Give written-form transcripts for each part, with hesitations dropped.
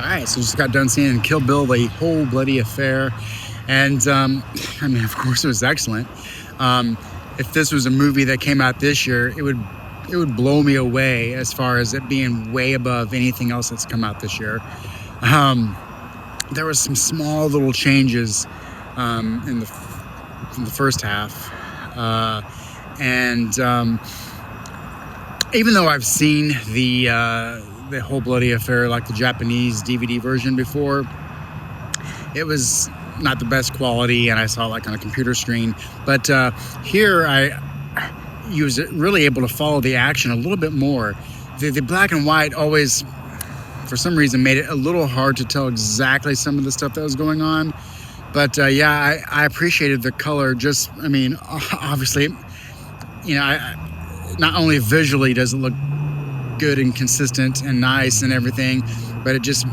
right, so just got done seeing Kill Bill, the whole bloody affair, and I mean, of course, it was excellent. If this was a movie that came out this year, it would blow me away as far as it being way above anything else that's come out this year. There was some small little changes in the first half, and even though I've seen the whole bloody affair, like the Japanese DVD version before, it was not the best quality, and I saw it like on a computer screen. But here I was really able to follow the action a little bit more. The black and white always, for some reason, made it a little hard to tell exactly some of the stuff that was going on. But yeah, I appreciated the color. Just, I mean, obviously, you know, not only visually does it look good and consistent and nice and everything, but it just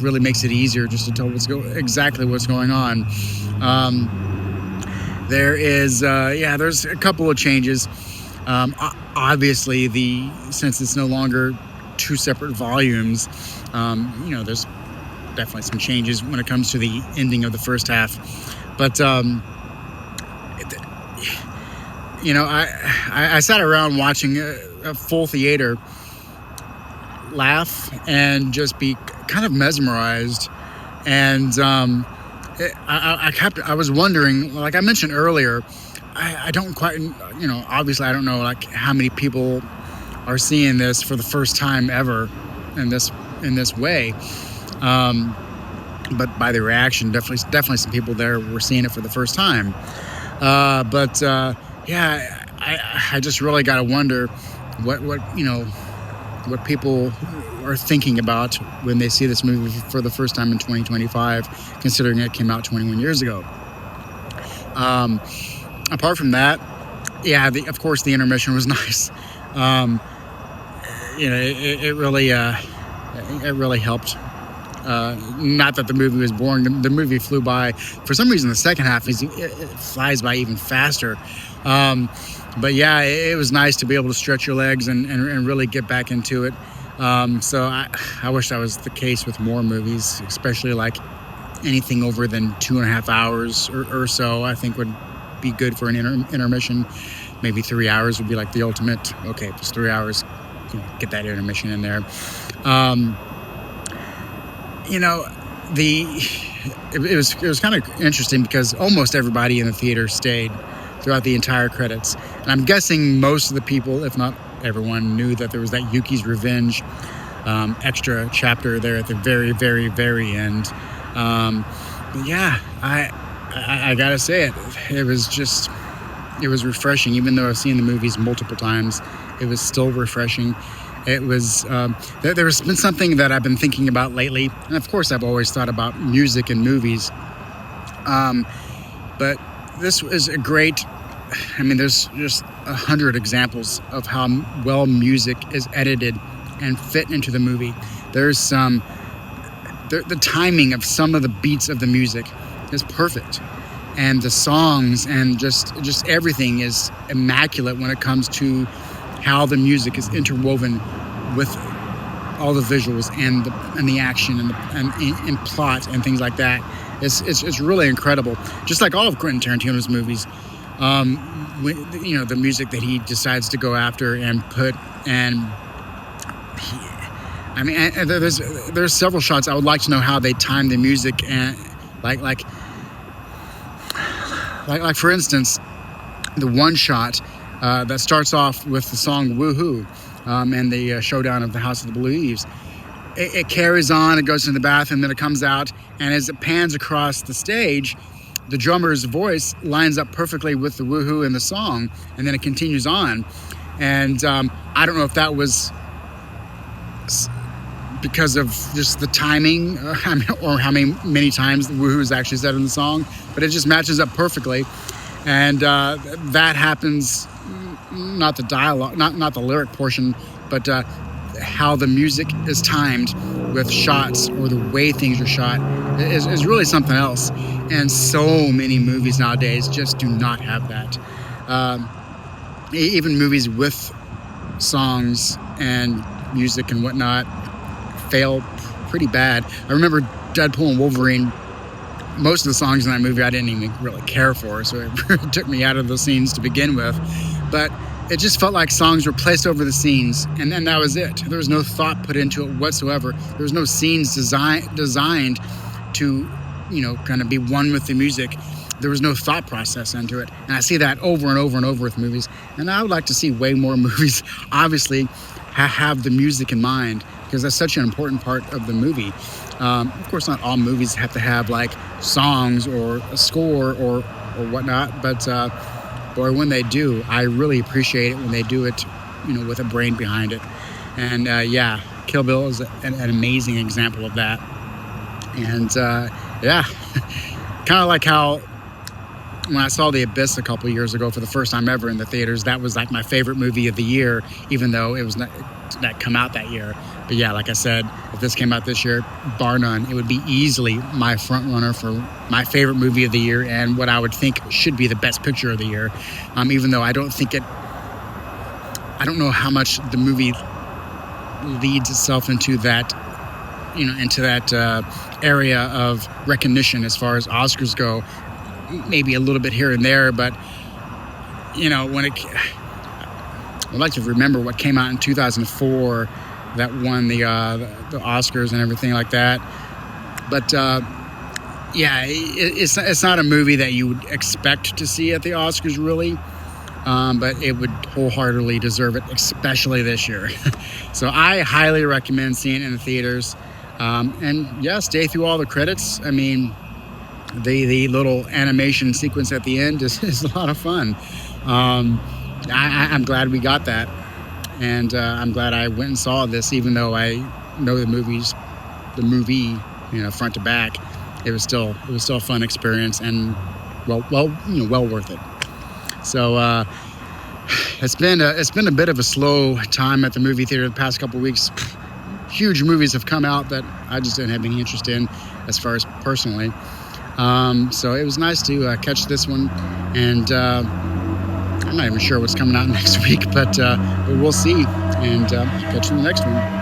really makes it easier just to tell exactly what's going on. There's a couple of changes. Obviously, since it's no longer two separate volumes, there's definitely some changes when it comes to the ending of the first half. But I sat around watching a full theater, laugh and just be kind of mesmerized. And I was wondering, like I mentioned earlier, I don't quite, obviously I don't know like how many people are seeing this for the first time ever in this way. But by the reaction, definitely some people there were seeing it for the first time. I just really got to wonder what people are thinking about when they see this movie for the first time in 2025, considering it came out 21 years ago. Apart from that, of course the intermission was nice. It really helped. Not that the movie was boring. The movie flew by. For some reason, the second half it flies by even faster. But yeah, it was nice to be able to stretch your legs and really get back into it. So I wish that was the case with more movies, especially like anything over than 2.5 hours or so. I think would be good for an intermission. Maybe 3 hours would be like the ultimate. Okay, if it's 3 hours, get that intermission in there. It was kind of interesting because almost everybody in the theater stayed throughout the entire credits. And I'm guessing most of the people, if not everyone, knew that there was that Yuki's Revenge extra chapter there at the very, very, very end. But yeah, I gotta say it was refreshing. Even though I've seen the movies multiple times, it was still refreshing. It was there's been something that I've been thinking about lately, and of course I've always thought about music and movies. But this is a great. I mean, there's just 100 examples of how well music is edited and fit into the movie. There's some. The timing of some of the beats of the music is perfect, and the songs and just everything is immaculate when it comes to how the music is interwoven with all the visuals and the action and plot and things like that. It's really incredible. Just like all of Quentin Tarantino's movies, the music that he decides to go after and put, and there's several shots. I would like to know how they time the music, and like for instance, the one shot that starts off with the song Woohoo and the showdown of the House of the Blue Eaves. It carries on, it goes into the bathroom, then it comes out, and as it pans across the stage, the drummer's voice lines up perfectly with the Woohoo in the song, and then it continues on. And I don't know if that was because of just the timing or how many times the Woohoo is actually said in the song, but it just matches up perfectly. And that happens, not the dialogue, not the lyric portion, but how the music is timed with shots or the way things are shot is really something else. And so many movies nowadays just do not have that. Even movies with songs and music and whatnot fail pretty bad. I remember Deadpool and Wolverine. Most of the songs in that movie I didn't even really care for, so it took me out of those scenes to begin with. But it just felt like songs were placed over the scenes, and then that was it. There was no thought put into it whatsoever. There was no scenes designed to, kind of be one with the music. There was no thought process into it. And I see that over and over and over with movies. And I would like to see way more movies, obviously, have the music in mind, because that's such an important part of the movie. Of course, not all movies have to have like songs or a score or whatnot, but boy, when they do, I really appreciate it when they do it, with a brain behind it. And Kill Bill is an amazing example of that. And kind of like how when I saw The Abyss a couple years ago for the first time ever in the theaters, that was like my favorite movie of the year, even though it was not that come out that year. But yeah, like I said, if this came out this year, bar none, it would be easily my front runner for my favorite movie of the year and what I would think should be the best picture of the year. Even though I don't know how much the movie leads itself into that, area of recognition as far as Oscars go. Maybe a little bit here and there, but I'd like to remember what came out in 2004 that won the Oscars and everything like that. But it's not a movie that you would expect to see at the Oscars, really. But it would wholeheartedly deserve it, especially this year. So I highly recommend seeing it in the theaters. Stay through all the credits. I mean, the little animation sequence at the end is a lot of fun. I'm glad we got that, and I'm glad I went and saw this, even though I know the movie, front to back. It was still a fun experience, and well worth it. So it's been a bit of a slow time at the movie theater the past couple of weeks. Huge movies have come out that I just didn't have any interest in, as far as personally. So it was nice to catch this one, and I'm not even sure what's coming out next week, but we'll see, and catch you in the next one.